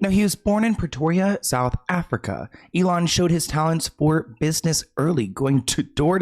Now, he was born in Pretoria, South Africa. Elon showed his talents for business early, going to door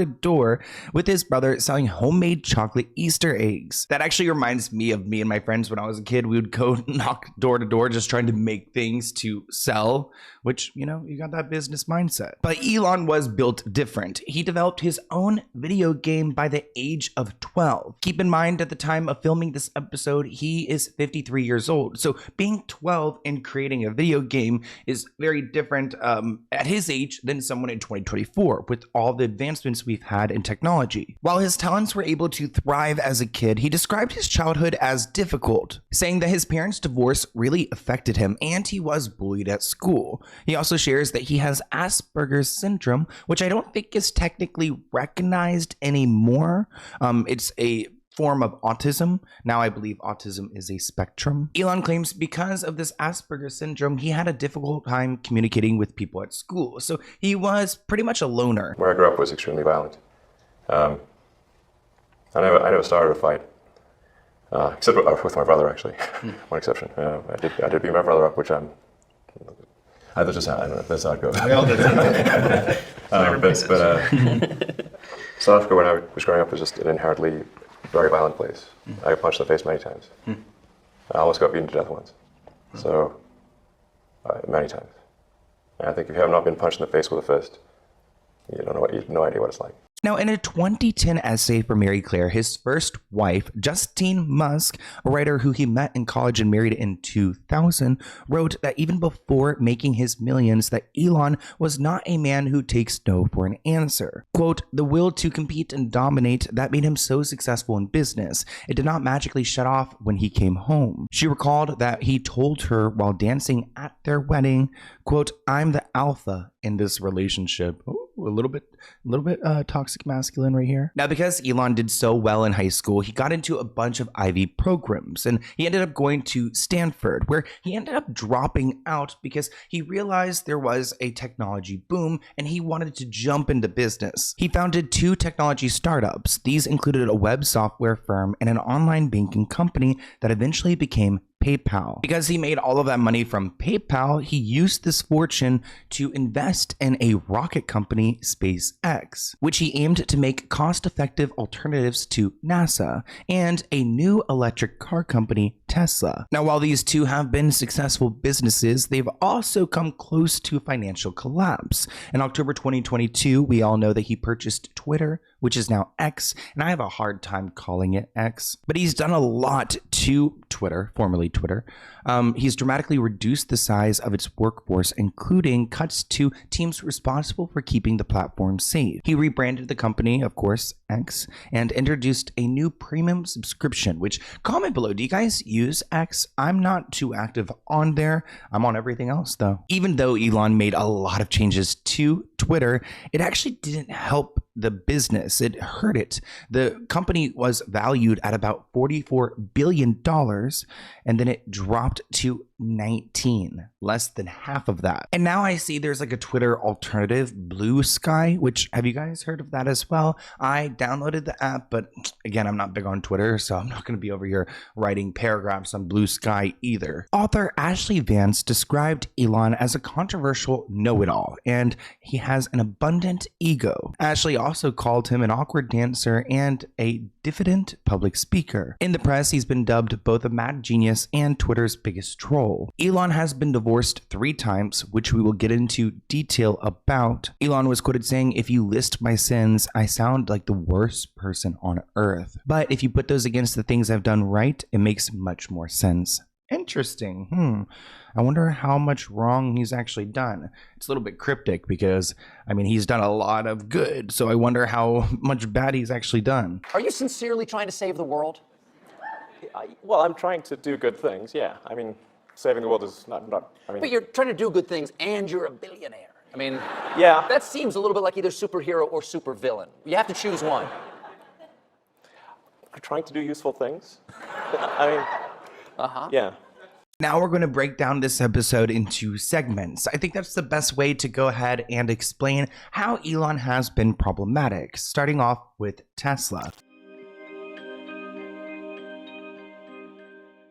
with his brother selling homemade chocolate Easter eggs. That actually reminds me of me and my friends when I was a kid. We would go knock door to door just trying to make things to sell, which, you know, you got that business mindset. But Elon was built different. He developed his own video game by the age of 12. Keep in mind, at the time of filming this episode, he is 53 years old. So being 12 and creating a video game is very different at his age than someone in 2024 with all the advancements we've had in technology. While his talents were able to thrive as a kid, he described his childhood as difficult, saying that his parents' divorce really affected him and he was bullied at school. He also shares that he has Asperger's syndrome, which I don't think is technically recognized anymore. It's a form of autism. Now I believe autism is a spectrum. Elon claims because of this Asperger's syndrome, he had a difficult time communicating with people at school. So he was pretty much a loner. Where I grew up was extremely violent. I never started a fight, except with my brother, actually. One exception. I did beat my brother up, which that's just how, I don't know, that's how it goes. South Africa, when I was growing up, was just an inherently very violent place. I got punched in the face many times. I almost got beaten to death once. So, many times. And I think if you have not been punched in the face with a fist, you have no idea what it's like. Now, in a 2010 essay for Mary Claire, his first wife, Justine Musk, a writer who he met in college and married in 2000, wrote that even before making his millions, that Elon was not a man who takes no for an answer. Quote, the will to compete and dominate that made him so successful in business. It did not magically shut off when he came home. She recalled that he told her while dancing at their wedding, quote, I'm the alpha in this relationship. Oh, a little bit toxic masculine right here. Now, because Elon did so well in high school, he got into a bunch of Ivy programs, and he ended up going to Stanford, where he ended up dropping out because he realized there was a technology boom and he wanted to jump into business. He founded 2 technology startups. These included a web software firm and an online banking company that eventually became PayPal. Because he made all of that money from PayPal, he used this fortune to invest in a rocket company, SpaceX, which he aimed to make cost-effective alternatives to NASA, and a new electric car company, Tesla. Now, while these 2 have been successful businesses, they've also come close to financial collapse. In October 2022, we all know that he purchased Twitter, which is now X, and I have a hard time calling it X, but he's done a lot to Twitter, formerly Twitter. He's dramatically reduced the size of its workforce, including cuts to teams responsible for keeping the platform safe. He rebranded the company, of course, X, and introduced a new premium subscription, which, comment below, do you guys use X? I'm not too active on there. I'm on everything else, though. Even though Elon made a lot of changes to Twitter, it actually didn't help the business. It hurt it. The company was valued at about $44 billion, and then it dropped to 19, less than half of that. And now I see there's like a Twitter alternative, Blue Sky, which, have you guys heard of that as well? I downloaded the app, but again, I'm not big on Twitter, so I'm not going to be over here writing paragraphs on Blue Sky either. Author Ashley Vance described Elon as a controversial know-it-all, and he has an abundant ego. Ashley also called him an awkward dancer and a diffident public speaker. In the press, he's been dubbed both a mad genius and Twitter's biggest troll. Elon has been divorced 3 times, which we will get into detail about. Elon was quoted saying, if you list my sins, I sound like the worst person on earth. But if you put those against the things I've done right, it makes much more sense. Interesting. I wonder how much wrong he's actually done. It's a little bit cryptic because, I mean, he's done a lot of good, so I wonder how much bad he's actually done. Are you sincerely trying to save the world? Well, I'm trying to do good things, yeah. I mean, saving the world is not I mean... But you're trying to do good things and you're a billionaire. I mean, yeah. That seems a little bit like either superhero or supervillain. You have to choose one. I'm trying to do useful things. I mean, yeah. Now we're going to break down this episode into segments. I think that's the best way to go ahead and explain how Elon has been problematic, starting off with Tesla.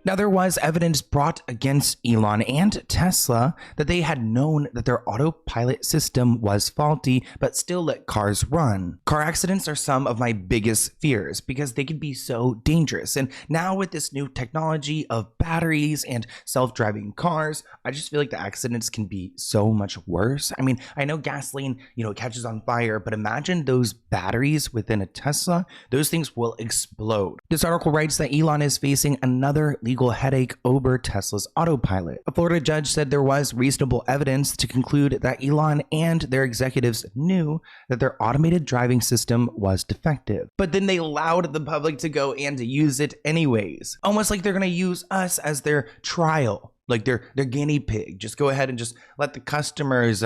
Now, there was evidence brought against Elon and Tesla that they had known that their autopilot system was faulty, but still let cars run. Car accidents are some of my biggest fears because they can be so dangerous. And now with this new technology of batteries and self-driving cars, I just feel like the accidents can be so much worse. I mean, I know gasoline, catches on fire, but imagine those batteries within a Tesla. Those things will explode. This article writes that Elon is facing another legal headache over Tesla's autopilot. A Florida judge said there was reasonable evidence to conclude that Elon and their executives knew that their automated driving system was defective, but then they allowed the public to go and use it anyways. Almost like they're going to use us as their trial, like their guinea pig. Just go ahead and just let the customers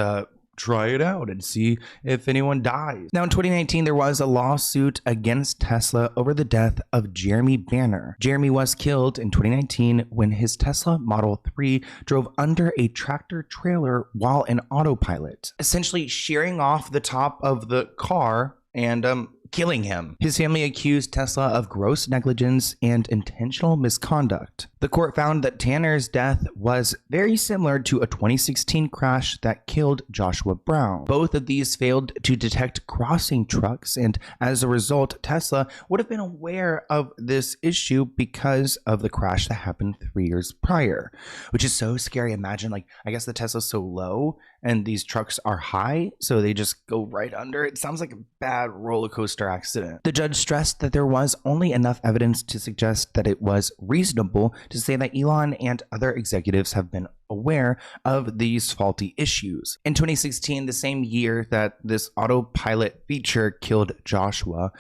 try it out and see if anyone dies. Now, in 2019, there was a lawsuit against Tesla over the death of Jeremy Banner. Jeremy was killed in 2019 when his Tesla Model 3 drove under a tractor trailer while in autopilot, essentially shearing off the top of the car and killing him. His family accused Tesla of gross negligence and intentional misconduct. The court found that Tanner's death was very similar to a 2016 crash that killed Joshua Brown. Both of these failed to detect crossing trucks, and as a result, Tesla would have been aware of this issue because of the crash that happened 3 years prior, which is so scary. Imagine, I guess the Tesla's so low and these trucks are high, so they just go right under. It sounds like a bad roller coaster accident. The judge stressed that there was only enough evidence to suggest that it was reasonable to say that Elon and other executives have been aware of these faulty issues. In 2016, the same year that this autopilot feature killed Joshua,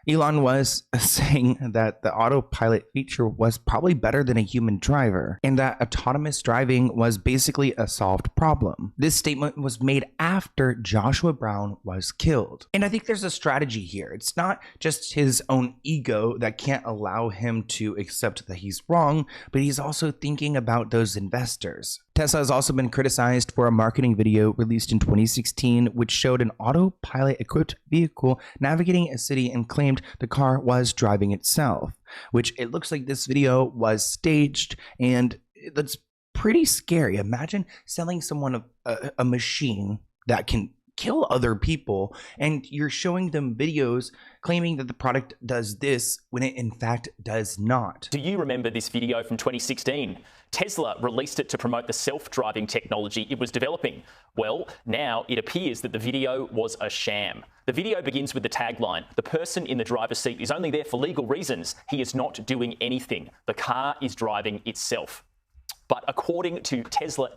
Elon was saying that the autopilot feature was probably better than a human driver and that autonomous driving was basically a solved problem. This statement was made after Joshua Brown was killed. And I think there's a strategy here. It's not just his own ego that can't allow him to accept that he's wrong, but he's also thinking about those investors. Tesla has also been criticized for a marketing video released in 2016, which showed an autopilot-equipped vehicle navigating a city and claimed the car was driving itself, which it looks like this video was staged, and that's pretty scary. Imagine selling someone a machine that can kill other people, and you're showing them videos claiming that the product does this when it in fact does not. Do you remember this video from 2016? Tesla released it to promote the self-driving technology it was developing. Well, now it appears that the video was a sham. The video begins with the tagline, "The person in the driver's seat is only there for legal reasons. He is not doing anything. The car is driving itself." But according to a Tesla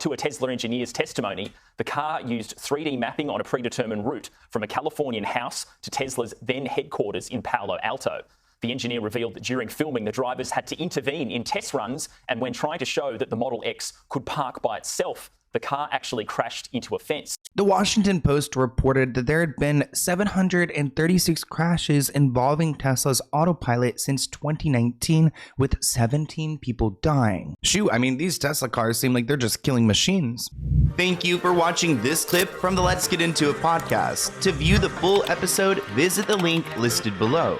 engineer's testimony, the car used 3D mapping on a predetermined route from a Californian house to Tesla's then headquarters in Palo Alto. The engineer revealed that during filming, the drivers had to intervene in test runs, and when trying to show that the Model X could park by itself, the car actually crashed into a fence. The Washington Post reported that there had been 736 crashes involving Tesla's autopilot since 2019, with 17 people dying. Shoot, I mean, these Tesla cars seem like they're just killing machines. Thank you for watching this clip from the Let's Get Into It podcast. To view the full episode, visit the link listed below.